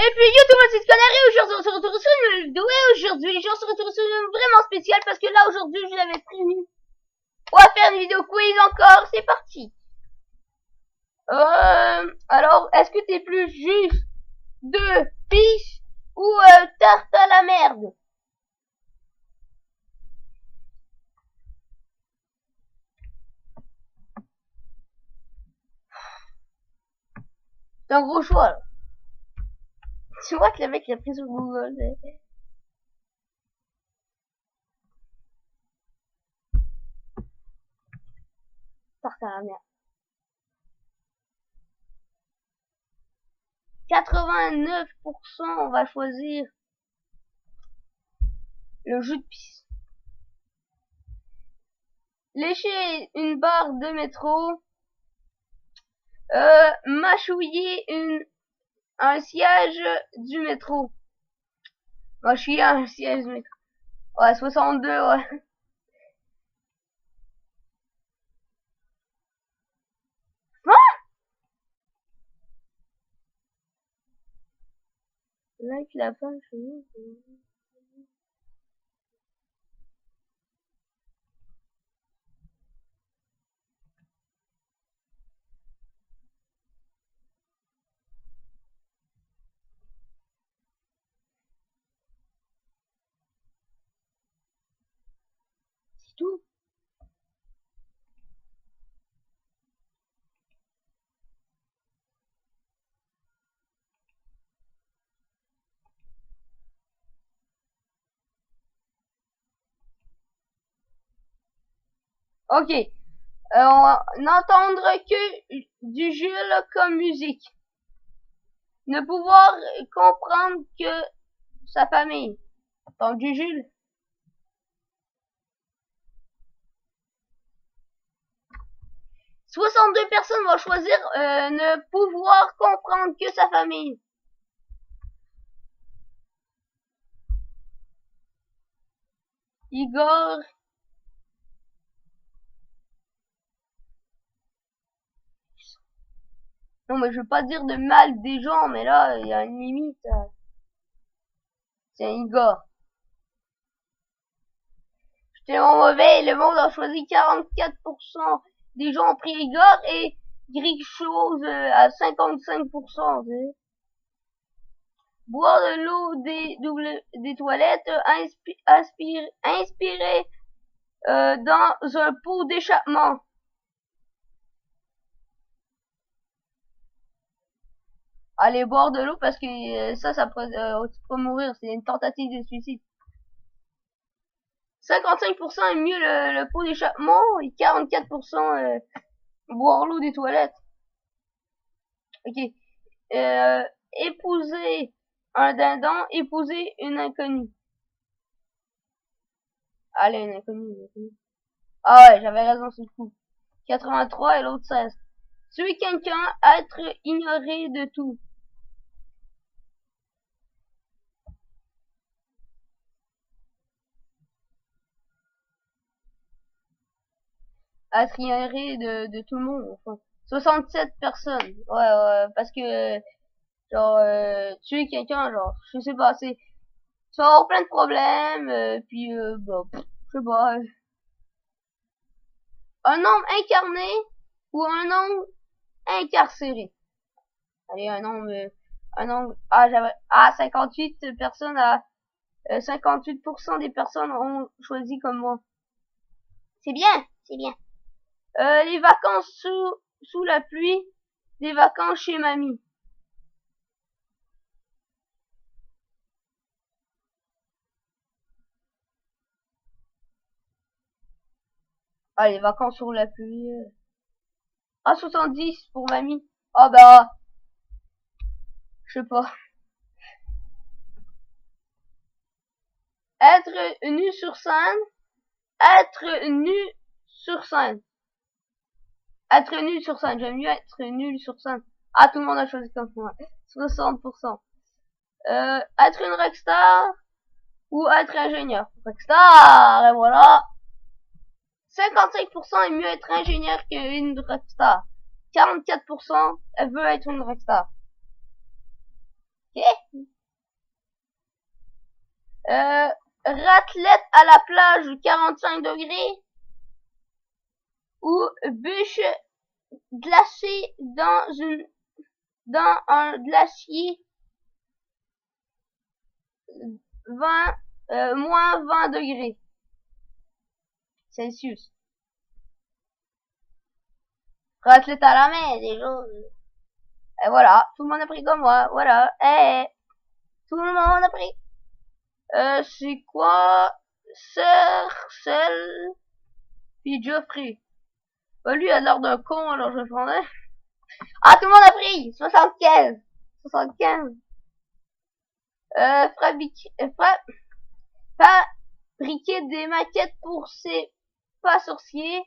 Et puis yo tout le monde, c'est Scanner et aujourd'hui on se retrouve sur une nouvelle vidéo et aujourd'hui on se retrouve sur une vidéo vraiment spéciale parce que là aujourd'hui je l'avais prévenu. On va faire une vidéo quiz encore, c'est parti. Alors est-ce que t'es plus juste de fiche ou tarte à la merde? C'est un gros choix là. Tu vois que le mec il a pris sur Google. Tarte à la merde. 89% on va choisir le jus de pisse. Lécher une barre de métro. Mâchouiller un siège du métro. Mâchouiller un siège du métro. Ouais, 62, ouais. Like la page. C'est tout. Ok. On va n'entendre que du Jules comme musique. Ne pouvoir comprendre que sa famille. Donc du Jules. 62 personnes vont choisir ne pouvoir comprendre que sa famille. Igor. Non mais je veux pas dire de mal des gens, mais là il y a une limite. C'est un Igor. J'étais tellement mauvais, le monde a choisi 44%. Des gens ont pris Igor et Greek chose à 55%. Boire de l'eau des toilettes inspiré dans un pot d'échappement. Allez boire de l'eau parce que ça peut mourir, c'est une tentative de suicide. 55% est mieux le pot d'échappement et 44% boire l'eau des toilettes. Ok. Épouser un dindon, épouser une inconnue. Allez, une inconnue. Ah ouais, j'avais raison sur le coup. 83 et l'autre 16. Tuer quelqu'un, être ignoré de tout. Être ignoré de tout le monde, enfin. 67 personnes. Ouais, parce que, genre, tuer quelqu'un, genre, je sais pas, c'est, ça va avoir plein de problèmes, puis, bah, je sais pas. Un homme incarné ou un homme incarcéré. Allez, j'avais, 58 personnes 58% des personnes ont choisi comme moi. C'est bien, c'est bien. Les vacances sous la pluie, des vacances chez mamie. Ah, les vacances sous la pluie. 70 pour mamie. Ah bah, je sais pas. Être nu sur scène. Être nu sur scène. Être nul sur scène. J'aime mieux être nul sur scène. Ah, tout le monde a choisi comme moi. 60%. Être une rockstar ou être ingénieur. Rockstar, et voilà. 55% est mieux être ingénieur qu'une rockstar. 44% elle veut être une rockstar. Ok. Raclette à la plage 45 degrés ou bûche glacée dans un glacier moins 20 degrés Celsius. Raclette à la main, déjà. Et voilà, tout le monde a pris comme moi, voilà. Tout le monde a pris. C'est quoi? Celle, puis Geoffrey. Bah, lui, il a l'air d'un con, alors je prendrais. Ah, tout le monde a pris! 75! 75! Fabriquer des maquettes pour ses pas sorciers.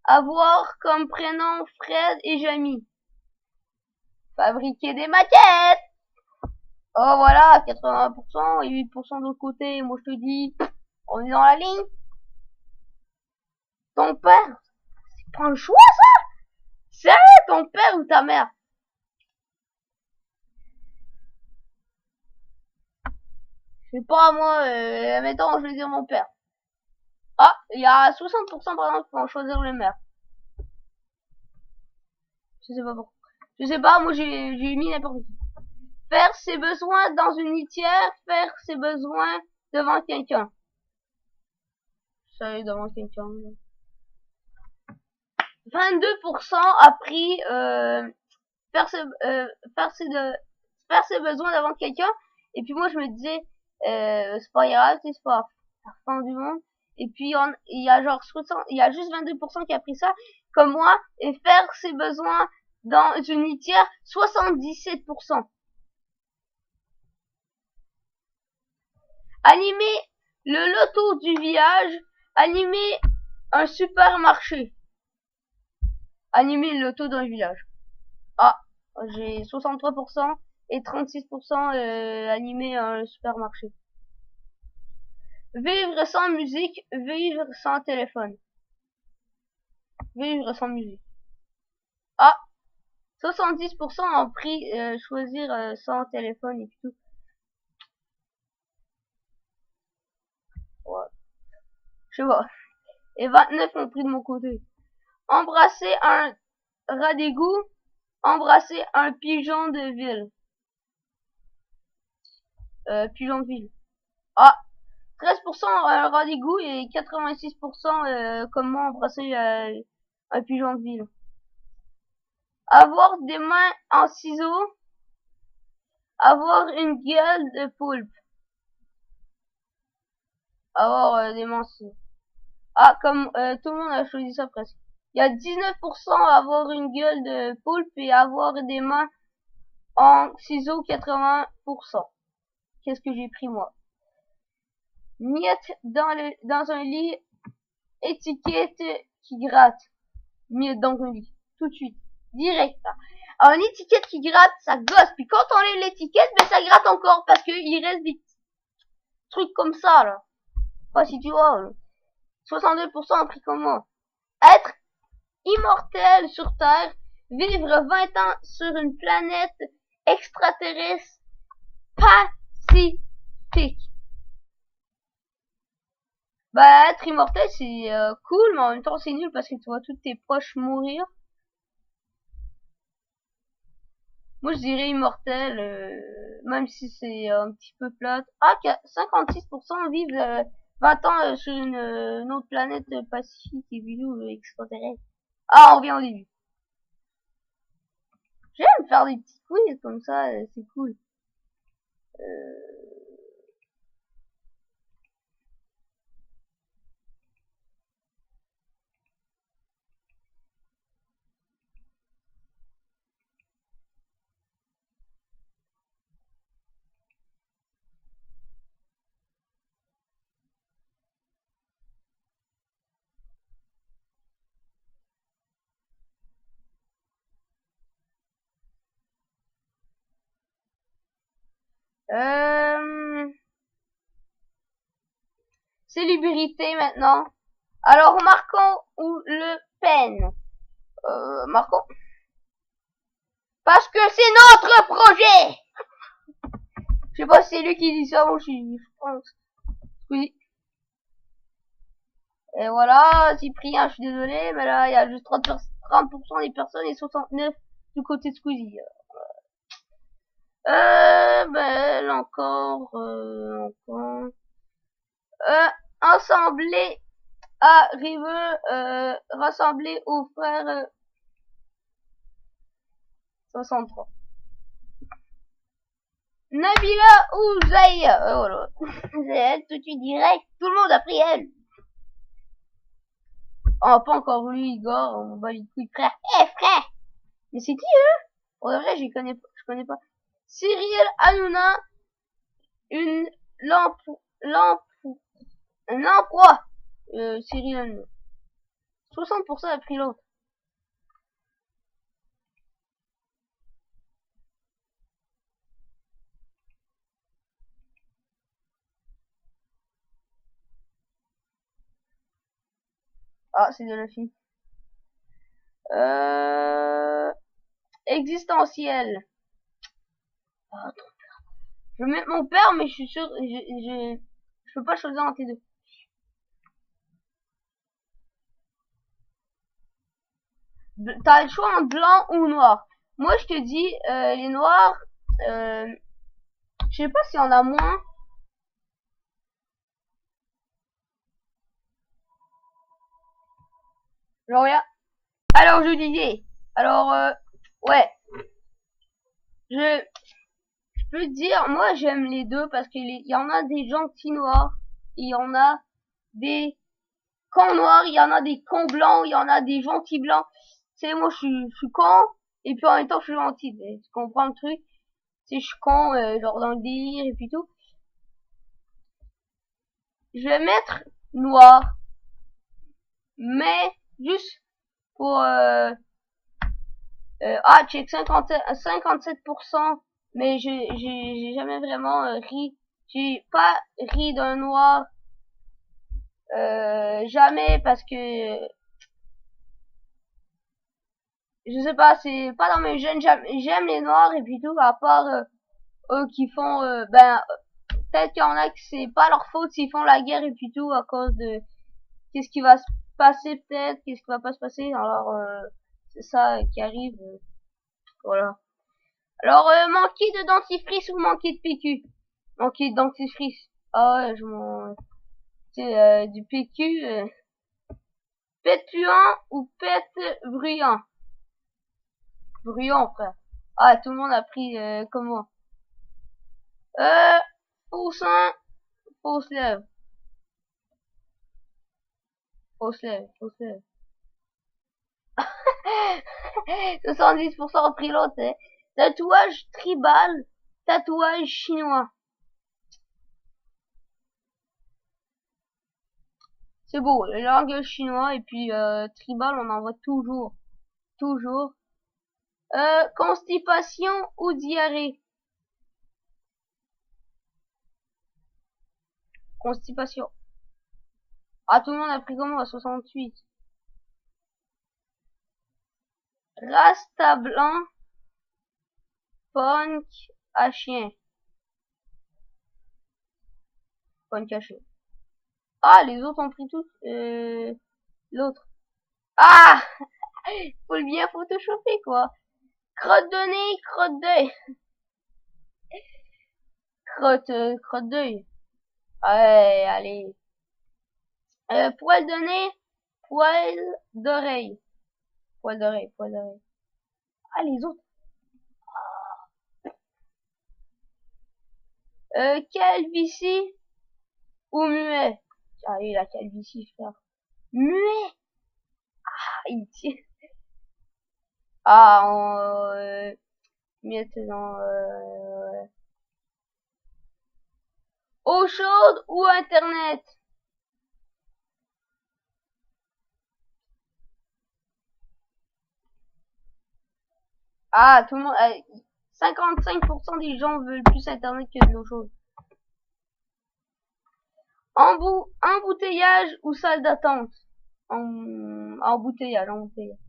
Avoir comme prénom Fred et Jamie. Fabriquer des maquettes! Oh voilà, 80% et 8% de l'autre côté. Moi je te dis, on est dans la ligne. Ton père, c'est pas un choix ça? Sérieux, ton père ou ta mère? Je sais pas moi, mettons je vais dire mon père. Ah, il y a 60% par exemple qui vont choisir le maire. Je sais pas pourquoi. Je sais pas, moi j'ai mis n'importe qui. Faire ses besoins dans une litière, faire ses besoins devant quelqu'un. Ça y est, devant quelqu'un. 22% a pris faire ses besoins devant quelqu'un. Et puis moi je me disais c'est pas grave, c'est pas la fin du monde. Et puis il y a genre 60, il y a juste 22% qui a pris ça comme moi, et faire ses besoins dans une litière 77%. Animer le loto du village, animer un supermarché. Animer le loto d'un village. Ah, j'ai 63% et 36% animer un supermarché. Vivre sans musique, vivre sans téléphone. Vivre sans musique. Ah, 70% ont pris choisir sans téléphone et tout. Ouais. Je sais pas. Et 29 ont pris de mon côté. Embrasser un rat d'égout, embrasser un pigeon de ville. Pigeon de ville. Ah, 13% un rat d'égout et 86% comme moi embrasser un pigeon de ville. Avoir des mains en ciseaux, avoir une gueule de poulpe. Avoir des mains en ciseaux. Ah, comme tout le monde a choisi ça presque. Il y a 19% à avoir une gueule de poulpe et avoir des mains en ciseaux 80%. Qu'est-ce que j'ai pris moi? Miette dans un lit, étiquette qui gratte. Miette dans un lit. Tout de suite. Direct. Là. Alors, une étiquette qui gratte, ça gosse. Puis quand on enlève l'étiquette, ben ça gratte encore parce qu'il reste des trucs comme ça, là. Pas si tu vois. 62% ont pris comme moi. Être immortel sur Terre, vivre 20 ans sur une planète extraterrestre pacifique. Bah, être immortel, c'est cool, mais en même temps, c'est nul parce que tu vois tous tes proches mourir. Moi, je dirais immortel, même si c'est un petit peu plate. Ah, 56% vivent 20 ans sur une autre planète pacifique et vidéo extraterrestre. Ah, on revient au début. J'aime faire des petits quiz comme ça, c'est cool. Célébrité maintenant. Alors, Macron ou Le Pen? Macron. Parce que c'est notre projet! Je sais pas si c'est lui qui dit ça ou je pense. Oui. Et voilà, Cyprien, je suis désolé, mais là, il y a juste 30% des personnes et 69 du côté de Squeezie. Ben, là encore, assembler à River, rassembler aux frères 63. Nabila Ouzaïa, voilà. C'est elle, tout de suite direct, tout le monde a pris elle. Oh, pas encore lui, Igor, on bat les couilles, frère. Eh, frère! Mais c'est qui, eux? En vrai, je connais pas. Cyril Hanouna, une lampe, un emploi. Cyril Hanouna. 60% a pris l'autre. Ah, c'est de la fille. Existentiel. Oh, attends. Je vais mettre mon père, mais je suis sûr, je peux pas choisir entre les deux. T'as le choix en blanc ou noir. Moi, je te dis, les noirs, je sais pas s'il y en a moins. Genre, alors, je disais, alors, ouais, je peux te dire, moi, j'aime les deux parce qu'il y en a des gentils noirs, il y en a des cons noirs, il y en a des cons blancs, il y en a des gentils blancs. C'est moi, je suis con, et puis en même temps, je suis gentil. Tu comprends le truc? C'est je suis con, genre dans le délire et puis tout. Je vais mettre noir, mais juste pour check 57%, mais j'ai jamais vraiment ri. J'ai pas ri d'un noir, jamais parce que je sais pas, c'est pas dans mes gènes. J'aime les noirs et puis tout, à part eux qui font peut-être qu'il y en a que c'est pas leur faute s'ils font la guerre et puis tout à cause de qu'est-ce qui va se passer, peut-être qu'est-ce qui va pas se passer. Alors c'est ça qui arrive, voilà. Alors manquer de dentifrice ou manquer de PQ? Manquer de dentifrice. Ah ouais, je m'en c'est du PQ, pète puant ou pète bruyant? Bruyant, frère. Ah, tout le monde a pris comme moi. Faux sein, fausse lèvre. Fausse lèvre, fausse lèvre. 70% ont pris l'autre, hein. Tatouage tribal, tatouage chinois. C'est beau, le langage chinois et puis tribal, on en voit toujours. Toujours. Constipation ou diarrhée? Constipation. Ah, tout le monde a pris comme moi, 68. Rasta blanc, punk à chien. Punk à chien. Ah, les autres ont pris tous. L'autre. Ah! Faut le bien photoshopper, quoi. Crotte de nez, crotte d'œil. Crotte d'œil. Ouais, allez. Poil de nez, poil d'oreille. Poil d'oreille, poil d'oreille. Ah, les autres. Calvitie ou muet? Ah, il a calvitie, frère. Muet. Ah, il tient. Ah, miette dans, eau chaude ou internet? Ah, tout le monde, 55% des gens veulent plus internet que de l'eau chaude. Embouteillage ou salle d'attente? Embouteillage, embouteillage.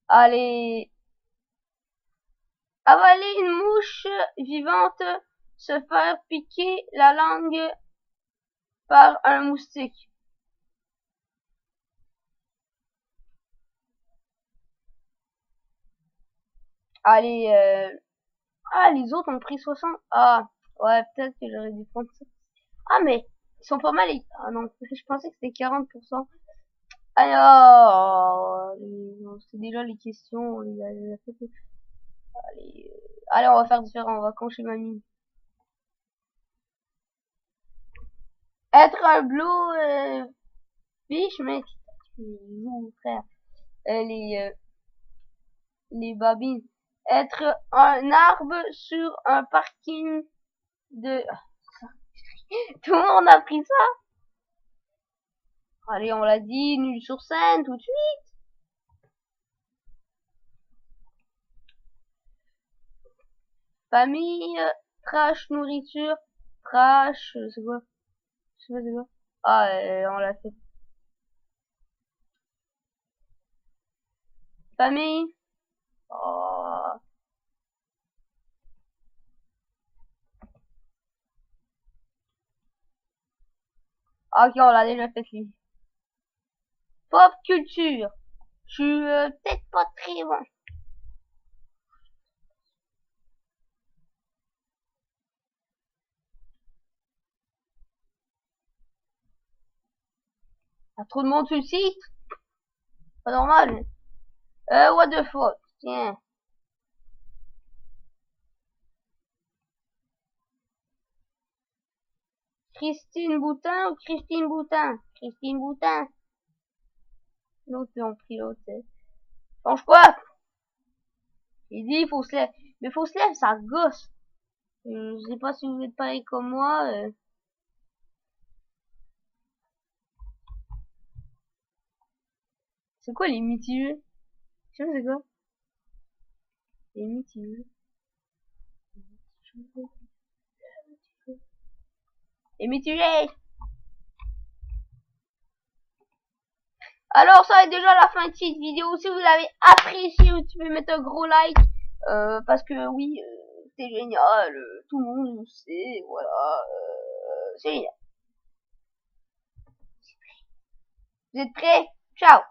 Allez. Avaler une mouche vivante, se faire piquer la langue par un moustique. Allez, ah, les autres ont pris 60. Ah, ouais, peut-être que j'aurais dû prendre ça. Ah, mais ils sont pas mal. Ah non, je pensais que c'était 40%. Alors, c'est déjà les questions. On les a déjà faites. Allez, allez, on va faire différent. On va concher mamie. Être un blue fish, mec. Tu joues, frère. Les babines. Être un arbre sur un parking de... Tout le monde a pris ça. Allez, on l'a dit, nul sur scène, tout de suite. Famille, trash, nourriture, trash, c'est quoi? C'est quoi? Ah, on l'a fait. Famille. Oh. Ok, on l'a déjà fait, lui. Pop culture. Je suis peut-être pas très bon. Y'a trop de monde sur le site. Pas normal. What the fuck. Tiens. Christine Boutin ou Christine Boutin? Christine Boutin. L'autre, on pris l'autre. Change quoi? Il dit, faut se lève. Mais faut se lève, ça gosse. Je sais pas si vous êtes pareil comme moi. C'est quoi les mitigés? Je sais pas c'est quoi. Les mitigés. Les mitigés. Alors, ça va être déjà la fin de cette vidéo. Si vous avez apprécié, vous pouvez mettre un gros like. Parce que oui, c'est génial. Tout le monde le sait. Voilà. C'est génial. Vous êtes prêts? Ciao.